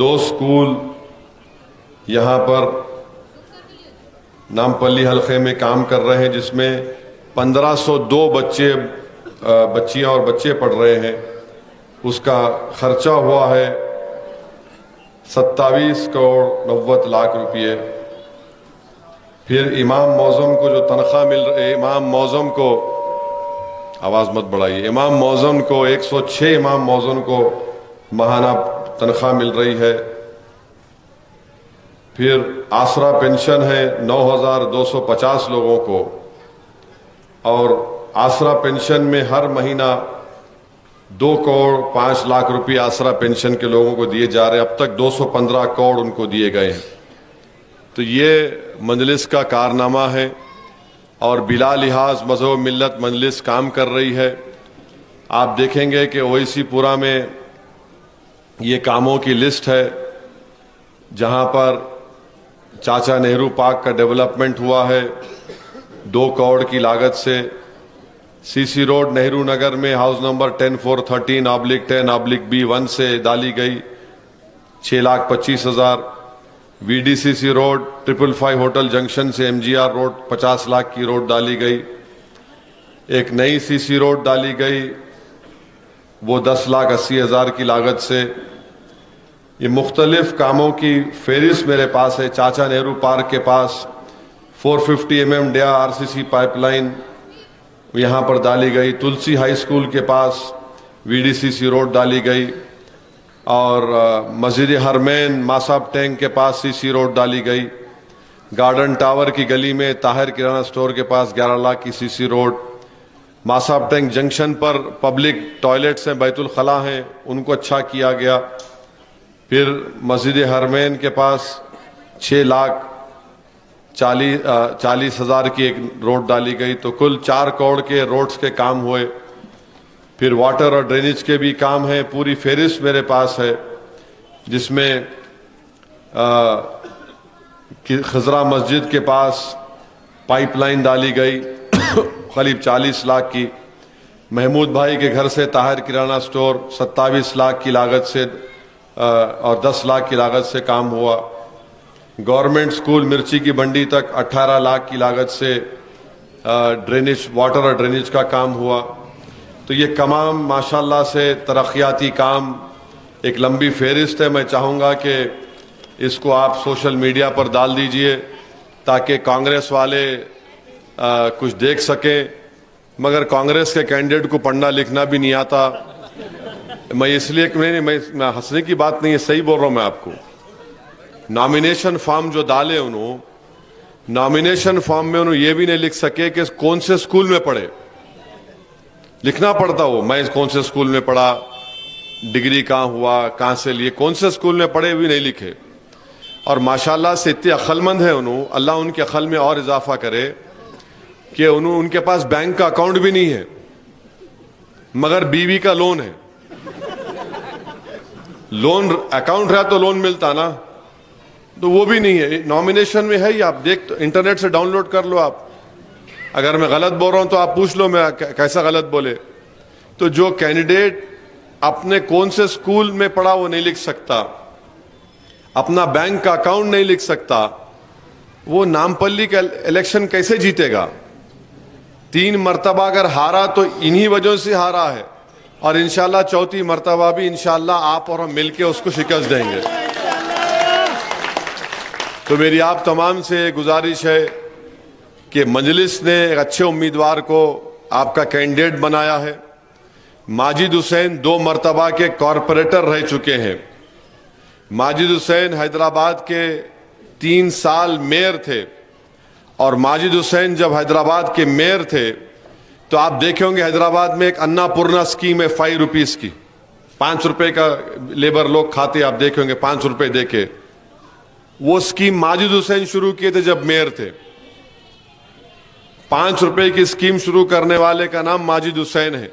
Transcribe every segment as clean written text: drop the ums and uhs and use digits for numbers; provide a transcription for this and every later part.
2 school یہاں پر نامپلی حلقے میں کام کر رہے ہیں، جس میں 1502 بچیاں اور بچے پڑھ رہے ہیں. اس کا خرچہ ہوا ہے 27 کروڑ 90 لاکھ روپئے. پھر امام معظم کو جو تنخواہ مل رہی ہے، امام معظم کو آواز مت بڑھائیے، امام معظم کو 106 امام معظم کو ماہانہ تنخواہ مل رہی ہے. پھر آسرا پینشن ہے 9250 لوگوں کو، اور آسرا پینشن میں ہر مہینہ 2 کروڑ 5 لاکھ روپے آسرا پینشن کے لوگوں کو دیے جا رہے ہیں. اب تک 215 کروڑ ان کو دیے گئے ہیں. تو یہ مجلس کا کارنامہ ہے، اور بلا لحاظ مذہب و ملت مجلس کام کر رہی ہے. آپ دیکھیں گے کہ اویسی پورہ میں یہ کاموں کی لسٹ ہے، جہاں پر چاچا نہرو پارک کا ڈیولپمنٹ ہوا ہے 2 کروڑ کی لاگت سے. سی سی روڈ نہرو نگر میں ہاؤس نمبر 10413/10/B1 سے ڈالی گئی 6,25,000. وی D C C road 555 hotel junction سے MGR روڈ 50 لاکھ کی روڈ ڈالی گئی. ایک نئی سی سی روڈ ڈالی گئی، وہ 10,80,000 کی لاگت سے. یہ مختلف کاموں کی فہرست میرے پاس ہے. چاچا نہرو پارک کے پاس 450 mm ڈیا RCC پائپ لائن یہاں پر ڈالی گئی. تلسی ہائی اسکول کے پاس VDCC روڈ ڈالی گئی، اور مسجد حرمین ماساب ٹینک کے پاس CC روڈ ڈالی گئی. گارڈن ٹاور کی گلی میں طاہر کرانہ سٹور کے پاس 11 لاکھ کی CC روڈ. ماساب ٹینک جنکشن پر پبلک ٹوائلٹس ہیں، بیت الخلاء ہیں، ان کو اچھا کیا گیا. پھر مسجد حرمین کے پاس 6,40,000 کی ایک روڈ ڈالی گئی. تو کل 4 کروڑ کے روڈز کے کام ہوئے. پھر واٹر اور ڈرینیج کے بھی کام ہیں. پوری فہرست میرے پاس ہے، جس میں خضرا مسجد کے پاس پائپ لائن ڈالی گئی قریب 40 لاکھ کی. محمود بھائی کے گھر سے طاہر کرانہ سٹور 27 لاکھ کی لاگت سے اور 10 لاکھ کی لاگت سے کام ہوا. گورنمنٹ سکول مرچی کی بنڈی تک 18 لاکھ کی لاگت سے ڈرینیج، واٹر اور ڈرینیج کا کام ہوا. تو یہ تمام ماشاءاللہ سے ترقیاتی کام ایک لمبی فہرست ہے. میں چاہوں گا کہ اس کو آپ سوشل میڈیا پر ڈال دیجئے تاکہ کانگریس والے کچھ دیکھ سکیں. مگر کانگریس کے کینڈیڈیٹ کو پڑھنا لکھنا بھی نہیں آتا. میں اس لیے میں ہنسنے کی بات نہیں ہے، صحیح بول رہا ہوں میں آپ کو. نامینیشن فارم جو ڈالے انہوں، نامینیشن فارم میں انہوں یہ بھی نہیں لکھ سکے کہ کون سے سکول میں پڑھے. لکھنا پڑتا ہو میں کون سے سکول میں پڑھا، ڈگری کہاں ہوا، کہاں سے لیے، کون سے سکول میں پڑھے بھی نہیں لکھے. اور ماشاءاللہ سے اتنے عقل مند ہیں انہوں، اللہ ان کے عقل میں اور اضافہ کرے کہ ان کے پاس بینک کا اکاؤنٹ بھی نہیں ہے، مگر بیوی کا لون ہے. لون اکاؤنٹ رہا تو لون ملتا نا، تو وہ بھی نہیں ہے. نامینیشن میں ہے، یہ آپ دیکھ انٹرنیٹ سے ڈاؤن لوڈ کر لو. آپ اگر میں غلط بول رہا ہوں تو آپ پوچھ لو میں کیسا غلط بولے. تو جو کینڈیڈیٹ اپنے کون سے سکول میں پڑھا وہ نہیں لکھ سکتا، اپنا بینک کا اکاؤنٹ نہیں لکھ سکتا، وہ نامپلی کا الیکشن کیسے جیتے گا؟ 3 مرتبہ اگر ہارا تو انہی وجہ سے ہارا ہے، اور انشاءاللہ 4تھی مرتبہ بھی انشاءاللہ آپ اور ہم مل کے اس کو شکست دیں گے. تو میری آپ تمام سے گزارش ہے کہ مجلس نے ایک اچھے امیدوار کو آپ کا کینڈیڈیٹ بنایا ہے. ماجد حسین 2 مرتبہ کے کارپوریٹر رہ چکے ہیں. ماجد حسین حیدرآباد کے 3 سال میئر تھے، اور ماجد حسین جب حیدرآباد کے میئر تھے تو آپ دیکھیں ہوں گے حیدرآباد میں ایک انا پورنا اسکیم ہے 5 روپیز کی، 5 روپے کا لیبر لوگ کھاتے، آپ دیکھیں گے 5 روپے دے کے. وہ اسکیم ماجد حسین شروع کیے تھے جب میئر تھے. 5 روپے کی اسکیم شروع کرنے والے کا نام ماجد حسین ہے.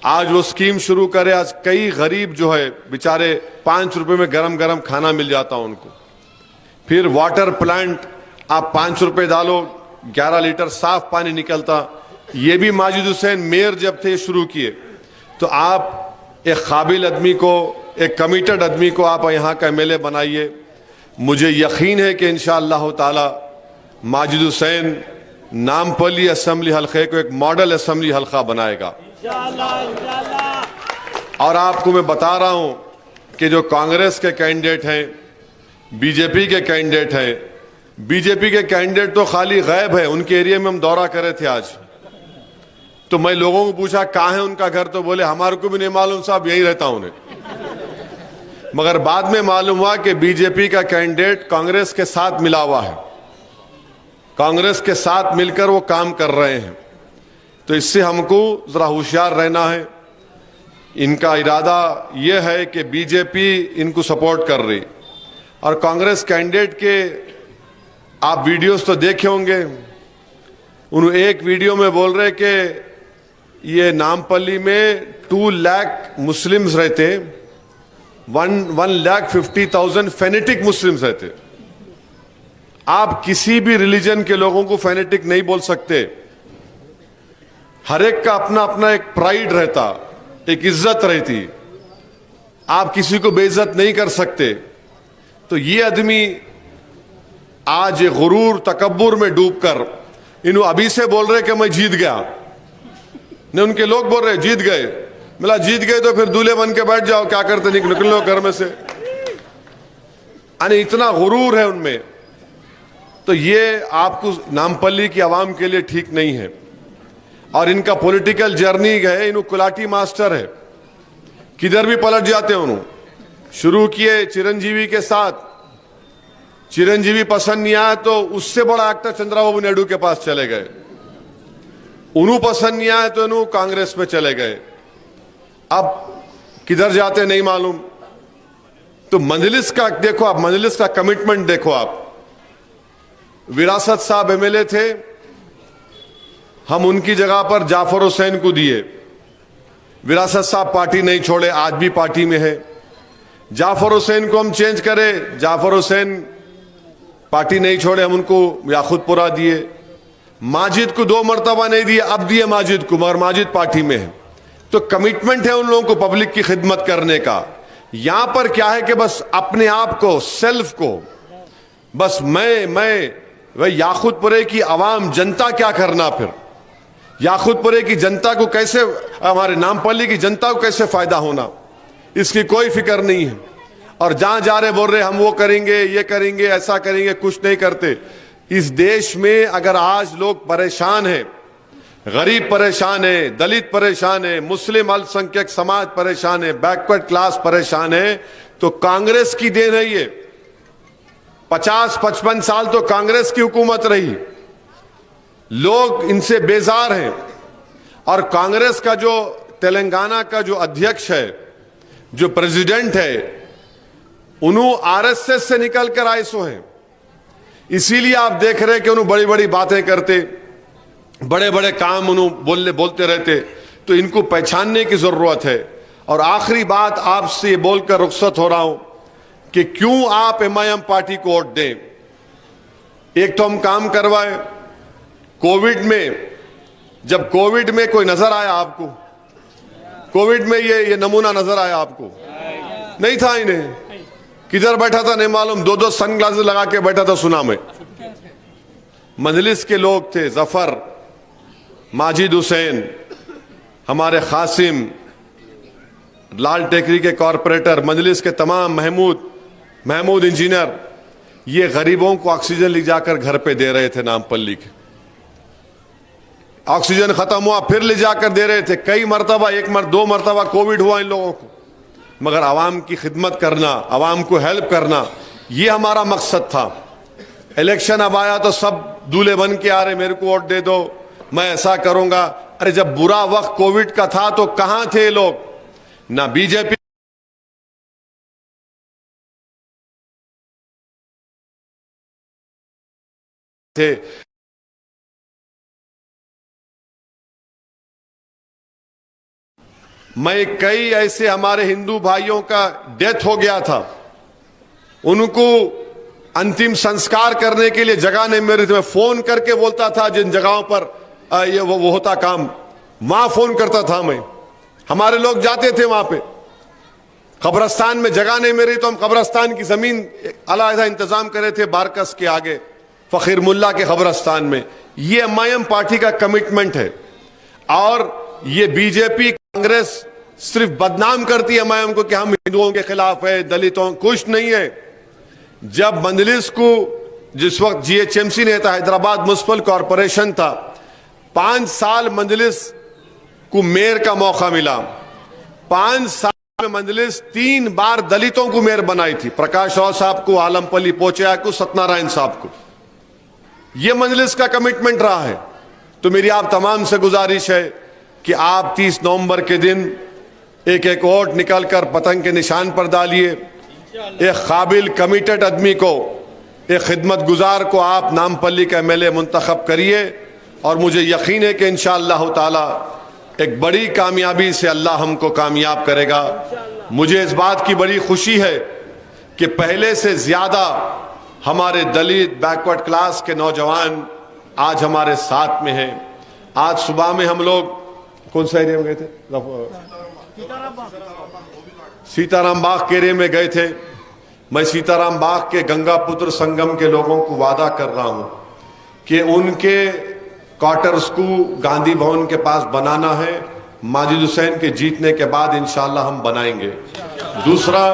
آج وہ اسکیم شروع کرے، آج کئی غریب جو ہے بیچارے 5 روپے میں گرم گرم کھانا مل جاتا ان کو. پھر واٹر پلانٹ آپ 5 روپے ڈالو 11 لیٹر صاف پانی نکلتا. یہ بھی ماجد حسین میئر جب تھے شروع کیے. تو آپ ایک قابل آدمی کو ایک کمیٹڈ آدمی کو آپ یہاں کا MLA بنائیے. مجھے یقین ہے کہ انشاءاللہ تعالی ماجد حسین نامپلی اسمبلی حلقے کو ایک ماڈل اسمبلی حلقہ بنائے گا. اور آپ کو میں بتا رہا ہوں کہ جو کانگریس کے کینڈیڈیٹ ہیں, BJP کے کینڈیڈیٹ ہیں, BJP کے کینڈیڈیٹ تو خالی غائب ہے. ان کے ایریا میں ہم دورہ کرے تھے آج, تو میں لوگوں کو پوچھا کہاں ہے ان کا گھر, تو بولے ہمارے کو بھی نہیں معلوم صاحب, یہی رہتا ہوں. مگر بعد میں معلوم ہوا کہ BJP کا کینڈیڈیٹ کانگریس کے ساتھ ملا ہوا ہے, کانگریس کے ساتھ مل کر وہ کام کر رہے ہیں. تو اس سے ہم کو ذرا ہوشیار رہنا ہے. ان کا ارادہ یہ ہے کہ BJP ان کو سپورٹ کر رہی, اور کانگریس کینڈیڈیٹ کے آپ ویڈیوز تو دیکھے ہوں گے. انہوں ایک ویڈیو میں بول رہے کہ یہ نامپلی میں 2 لاکھ مسلمز رہتے, 1,50,000 فینیٹک مسلمز رہتے. آپ کسی بھی ریلیجن کے لوگوں کو فینیٹک نہیں بول سکتے. ہر ایک کا اپنا اپنا ایک پرائیڈ رہتا, ایک عزت رہتی. آپ کسی کو بے عزت نہیں کر سکتے. تو یہ آدمی آج غرور تکبر میں ڈوب کر انہوں ابھی سے بول رہے کہ میں جیت گیا. نہیں, ان کے لوگ بول رہے جیت گئے. ملا جیت گئے تو پھر دولہے بن کے بیٹھ جاؤ, کیا کرتے نکل لو گھر میں سے. یعنی اتنا غرور ہے ان میں. تو یہ آپ کو نامپلی کی عوام کے لیے ٹھیک نہیں ہے. اور ان کا پولیٹیکل جرنی ہے, انہوں کلاٹی ماسٹر ہے, کدھر بھی پلٹ جاتے ہیں. انہوں شروع کیے چرنجیوی کے ساتھ, چرنجیوی پسند نہیں آیا تو اس سے بڑا ایکٹر چندرا بابو نائیڈو کے پاس چلے گئے. انہوں پسند نہیں آیا تو انہوں کانگریس میں چلے گئے. اب کدھر جاتے نہیں معلوم. تو مجلس کا دیکھو آپ, مجلس کا کمٹمنٹ دیکھو آپ. وراثت صاحب MLA تھے, ہم ان کی جگہ پر جعفر حسین کو دیے. وراثت صاحب پارٹی نہیں چھوڑے, آج بھی پارٹی میں ہے. جعفر حسین کو ہم چینج کرے, جعفر حسین پارٹی نہیں چھوڑے, ہم ان کو یاقوت پورہ دیے. ماجد کو 2 مرتبہ نہیں دیے, اب دیے ماجد کو, مگر ماجد پارٹی میں ہے. تو کمٹمنٹ ہے ان لوگوں کو پبلک کی خدمت کرنے کا. یہاں پر کیا ہے کہ بس اپنے آپ کو, سیلف کو, بس میں یاقوت پورے کی عوام جنتا کیا کرنا, پھر یاقوت پورے کی جنتا کو کیسے, ہمارے نامپلی کی جنتا کو کیسے فائدہ ہونا, اس کی کوئی فکر نہیں ہے. اور جہاں جا رہے بول رہے ہم وہ کریں گے, یہ کریں گے, ایسا کریں گے, کچھ نہیں کرتے. اس دیش میں اگر آج لوگ پریشان ہیں, غریب پریشان ہے, دلت پریشان ہے, مسلم السنکھیک سماج پریشان ہے, بیکورڈ کلاس پریشان ہے, تو کانگریس کی دین ہے. یہ 50-55 سال تو کانگریس کی حکومت رہی, لوگ ان سے بیزار ہیں. اور کانگریس کا جو تلنگانہ کا جو ادھیکش ہے, جو پریزیڈنٹ ہے, انہوں RSS سے نکل کر آئے سو ہیں. اسی لیے آپ دیکھ رہے کہ انہوں بڑی بڑی باتیں کرتے, بڑے بڑے کام انہوں بولتے رہتے. تو ان کو پہچاننے کی ضرورت ہے. اور آخری بات آپ سے یہ بول کر رخصت ہو رہا ہوں کہ کیوں آپ MIM پارٹی کو ووٹ دیں. ایک تو ہم کام کروائے. کووڈ میں, جب کووڈ میں کوئی نظر آیا آپ کو, کووڈ میں یہ نمونہ نظر آیا آپ کو, نہیں تھا انہیں, کدھر بیٹھا تھا نہیں معلوم, 2 سن گلاسز لگا کے بیٹھا تھا سنا میں. مجلس کے لوگ تھے, ظفر, ماجد حسین, ہمارے قاسم, لال ٹیکری کے کارپوریٹر, مجلس کے تمام, محمود انجینئر, یہ غریبوں کو آکسیجن لے جا کر گھر پہ دے رہے تھے. نامپلی کے آکسیجن ختم ہوا, پھر لے جا کر دے رہے تھے. کئی مرتبہ, 2 مرتبہ کووڈ ہوا ان لوگوں کو, مگر عوام کی خدمت کرنا, عوام کو ہیلپ کرنا, یہ ہمارا مقصد تھا. الیکشن اب آیا تو سب دولہے بن کے آ رہے, میرے کو ووٹ دے دو, میں ایسا کروں گا. ارے جب برا وقت کووڈ کا تھا تو کہاں تھے لوگ؟ نہ BJP تھے. میں کئی ایسے ہمارے ہندو بھائیوں کا ڈیتھ ہو گیا تھا, ان کو انتم سنسکار کرنے کے لیے جگہ نہیں مل رہی تھی. میں فون کر کے بولتا تھا جن جگہوں پر یہ وہ ہوتا کام, وہاں فون کرتا تھا میں. ہمارے لوگ جاتے تھے وہاں پہ, قبرستان میں جگہ نہیں مل رہی تو ہم قبرستان کی زمین علیحدہ انتظام کرے تھے بارکس کے آگے فقیر ملا کے قبرستان میں. یہ ایم پارٹی کا کمٹمنٹ ہے. اور یہ بی جے پی کانگریس صرف بدنام کرتی ہے ایم کو کہ ہم ہندوؤں کے خلاف ہے, دلتوں, کچھ نہیں ہے. جب مجلس کو جس وقت جی ایچ ایم سی نے تھا, حیدرآباد میونسپل کارپوریشن تھا, 5 سال مجلس کو میئر کا موقع ملا. 5 سال میں مجلس 3 بار دلتوں کو میئر بنائی تھی, پرکاش راؤ صاحب کو, عالم پلی پوچیا کو, ستنارائن صاحب کو. یہ مجلس کا کمٹمنٹ رہا ہے. تو میری آپ تمام سے گزارش ہے کہ آپ 30 نومبر کے دن ایک ایک ووٹ نکل کر پتنگ کے نشان پر ڈالیے. ایک قابل کمیٹڈ آدمی کو, ایک خدمت گزار کو آپ نامپلی کا ایم ایل اے منتخب کریے. اور مجھے یقین ہے کہ انشاءاللہ تعالی ایک بڑی کامیابی سے اللہ ہم کو کامیاب کرے گا. مجھے اس بات کی بڑی خوشی ہے کہ پہلے سے زیادہ ہمارے دلت بیکورڈ کلاس کے نوجوان آج ہمارے ساتھ میں ہیں. آج صبح میں ہم لوگ کون سا ایریا میں گئے تھے؟ سیتارام باغ کے ایریا میں گئے تھے. میں سیتارام باغ کے گنگا پتر سنگم کے لوگوں کو وعدہ کر رہا ہوں کہ ان کے کوارٹرز کو گاندھی بھون کے پاس بنانا ہے. ماجد حسین کے جیتنے کے بعد انشاءاللہ ہم بنائیں گے. دوسرا,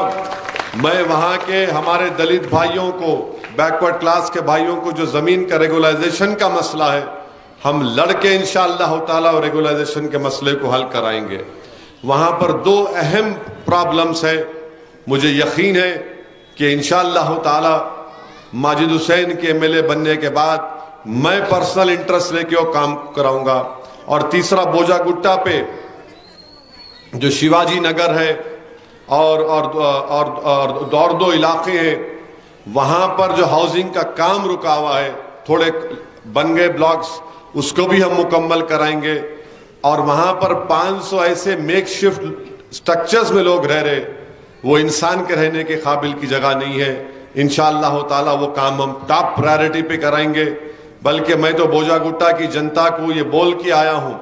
میں وہاں کے ہمارے دلت بھائیوں کو, بیکورڈ کلاس کے بھائیوں کو جو زمین کا ریگولائزیشن کا مسئلہ ہے, ہم لڑ کے انشاءاللہ تعالی ریگولائزیشن کے مسئلے کو حل کرائیں گے. وہاں پر 2 اہم پرابلمز ہیں. مجھے یقین ہے کہ انشاءاللہ تعالی ماجد حسین کے ایم ایل اے بننے کے بعد میں پرسنل انٹرسٹ لے کے وہ کام کراؤں گا. اور تیسرا, بوجا گٹا پہ جو شیواجی نگر ہے اور دو علاقے ہیں, وہاں پر جو ہاؤسنگ کا کام رکا ہوا ہے, تھوڑے بن گئے بلاکس, اس کو بھی ہم مکمل کرائیں گے. اور وہاں پر 500 ایسے میک شفٹ سٹرکچرز میں لوگ رہ رہے, وہ انسان کے رہنے کے قابل کی جگہ نہیں ہے. انشاءاللہ تعالی وہ کام ہم ٹاپ پرائرٹی پہ کرائیں گے. بلکہ میں تو بوجا گٹا کی جنتا کو یہ بول کے آیا ہوں,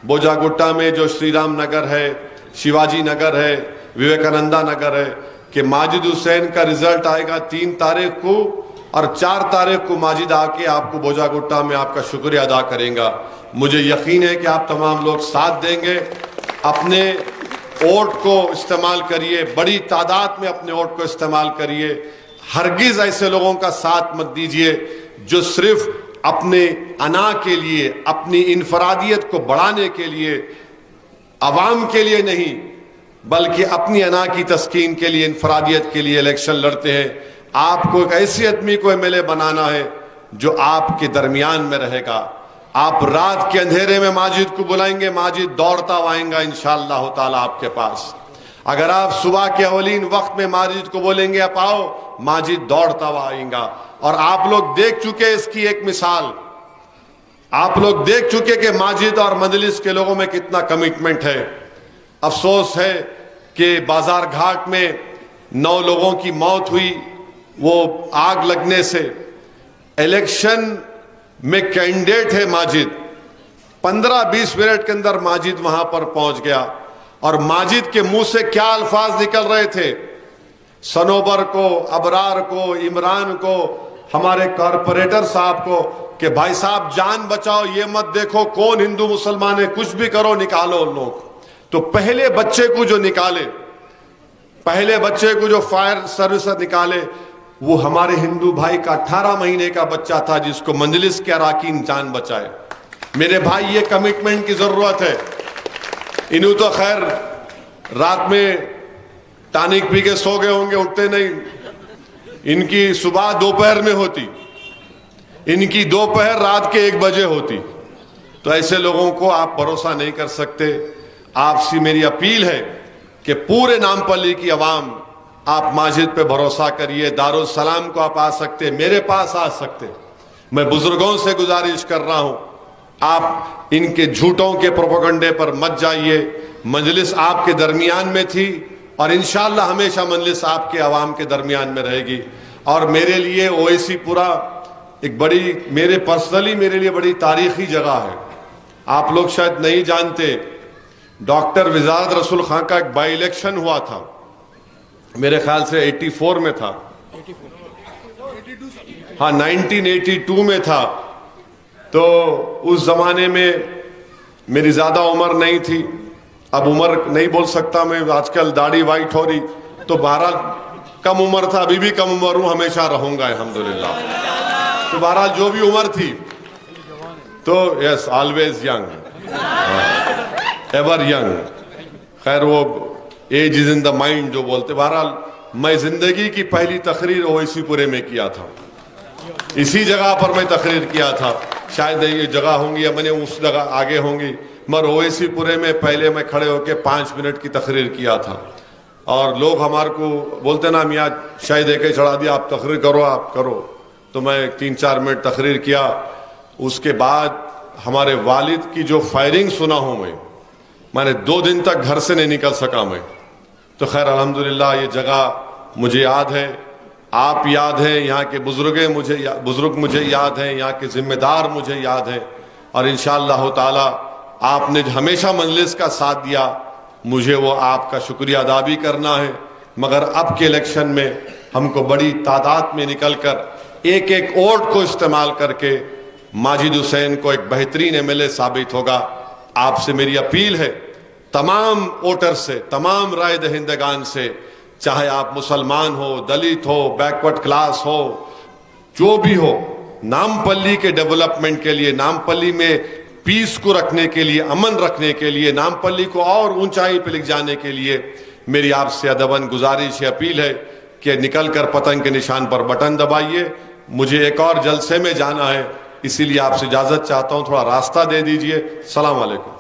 بوجا گٹا میں جو شری رام نگر ہے, شیواجی نگر ہے, وویکانندا نگر ہے, کہ ماجد حسین کا رزلٹ آئے گا 3 تاریخ کو, اور 4 تاریخ کو ماجد آ کے آپ کو بوجا گٹا میں آپ کا شکریہ ادا کریں گا. مجھے یقین ہے کہ آپ تمام لوگ ساتھ دیں گے. اپنے ووٹ کو استعمال کریے, بڑی تعداد میں اپنے ووٹ کو استعمال کریے. ہرگز ایسے لوگوں کا ساتھ مت دیجیے جو صرف اپنے انا کے لیے, اپنی انفرادیت کو بڑھانے کے لیے, عوام کے لیے نہیں بلکہ اپنی انا کی تسکین کے لیے, انفرادیت کے لیے الیکشن لڑتے ہیں. آپ کو ایک ایسی آدمی کو ایم ایل اے بنانا ہے جو آپ کے درمیان میں رہے گا. آپ رات کے اندھیرے میں ماجد کو بلائیں گے, ماجد دوڑتا آئیں گا انشاءاللہ تعالی آپ کے پاس. اگر آپ صبح کے اولین وقت میں ماجد کو بولیں گے آپ آؤ, ماجد دوڑتا آئیں گا. اور آپ لوگ دیکھ چکے اس کی ایک مثال, آپ لوگ دیکھ چکے کہ ماجد اور مجلس کے لوگوں میں کتنا کمٹمنٹ ہے. افسوس ہے کہ بازار گھاٹ میں 9 لوگوں کی موت ہوئی وہ آگ لگنے سے. الیکشن میں کینڈیڈیٹ ہے ماجد, 15-20 منٹ کے اندر ماجد وہاں پر پہنچ گیا. اور ماجد کے منہ سے کیا الفاظ نکل رہے تھے, سنوبر کو, ابرار کو, عمران کو, ہمارے کارپوریٹر صاحب کو, کہ بھائی صاحب جان بچاؤ, یہ مت دیکھو کون ہندو مسلمان ہے, کچھ بھی کرو نکالو ان لوگ. تو پہلے بچے کو جو نکالے, پہلے بچے کو جو فائر سروس نکالے, وہ ہمارے ہندو بھائی کا 18 مہینے کا بچہ تھا جس کو مجلس کے اراکین جان بچائے. میرے بھائی یہ کمٹمنٹ کی ضرورت ہے. انہوں تو خیر رات میں ٹانک پی کے سو گئے ہوں گے, اٹھتے نہیں. ان کی صبح دوپہر میں ہوتی, ان کی دوپہر رات کے 1 بجے ہوتی. تو ایسے لوگوں کو آپ بھروسہ نہیں کر سکتے. آپ سے میری اپیل ہے کہ پورے نامپلی کی عوام, آپ ماجد پہ بھروسہ کریے. دارالسلام کو آپ آ سکتے, میرے پاس آ سکتے. میں بزرگوں سے گزارش کر رہا ہوں, آپ ان کے جھوٹوں کے پروپیگنڈے پر مت جائیے. مجلس آپ کے درمیان میں تھی اور انشاءاللہ ہمیشہ مجلس آپ کے عوام کے درمیان میں رہے گی. اور میرے لیے اویسی پورا ایک بڑی, میرے پرسنلی میرے لیے بڑی تاریخی جگہ ہے. آپ لوگ شاید نہیں جانتے, ڈاکٹر وزارت رسول خان کا ایک بائی الیکشن ہوا تھا. میرے خیال سے 84 میں تھا، ہاں 1982 میں تھا. تو اس زمانے میں میری زیادہ عمر نہیں تھی. اب عمر نہیں بول سکتا میں، آج کل داڑھی وائٹ ہو رہی، تو بہرحال کم عمر تھا، ابھی بھی کم عمر ہوں، ہمیشہ رہوں گا الحمدللہ. تو بہرحال جو بھی عمر تھی تو یس آلویز ینگ، ایور ینگ. خیر وہ age is in the mind جو بولتے. بہرحال میں زندگی کی پہلی تقریر اویسی پورے میں کیا تھا، اسی جگہ پر میں تقریر کیا تھا. شاید یہ جگہ ہوں گی یا میں نے اس جگہ آگے ہوں گی، مگر اویسی پورے میں پہلے میں کھڑے ہو کے 5 منٹ کی تقریر کیا تھا. اور لوگ ہمارے کو بولتے نا میاں شاید ایک چڑھا دیا، آپ تقریر کرو آپ کرو. تو میں 3-4 منٹ تقریر کیا. اس کے بعد ہمارے والد کی جو فائرنگ سنا ہوں میں نے 2 دن تک گھر سے نہیں نکل سکا میں. تو خیر الحمدللہ یہ جگہ مجھے یاد ہے، آپ یاد ہیں، یہاں کے بزرگ مجھے یاد ہیں، یہاں کے ذمہ دار مجھے یاد ہیں. اور انشاءاللہ تعالی آپ نے ہمیشہ مجلس کا ساتھ دیا، مجھے وہ آپ کا شکریہ ادا بھی کرنا ہے. مگر اب کے الیکشن میں ہم کو بڑی تعداد میں نکل کر ایک ووٹ کو استعمال کر کے ماجد حسین کو ایک بہترین MLA ثابت ہوگا. آپ سے میری اپیل ہے، تمام ووٹر سے، تمام رائے دہندگان سے، چاہے آپ مسلمان ہو، دلت ہو، بیکورڈ کلاس ہو، جو بھی ہو، نامپلی کے ڈیولپمنٹ کے لیے، نامپلی میں پیس کو رکھنے کے لیے، امن رکھنے کے لیے، نامپلی کو اور اونچائی پہ لے جانے کے لیے میری آپ سے ادباً گزارش ہے، اپیل ہے کہ نکل کر پتنگ کے نشان پر بٹن دبائیے. مجھے ایک اور جلسے میں جانا ہے، اسی لیے آپ سے اجازت چاہتا ہوں، تھوڑا راستہ دے دیجئے. السلام علیکم.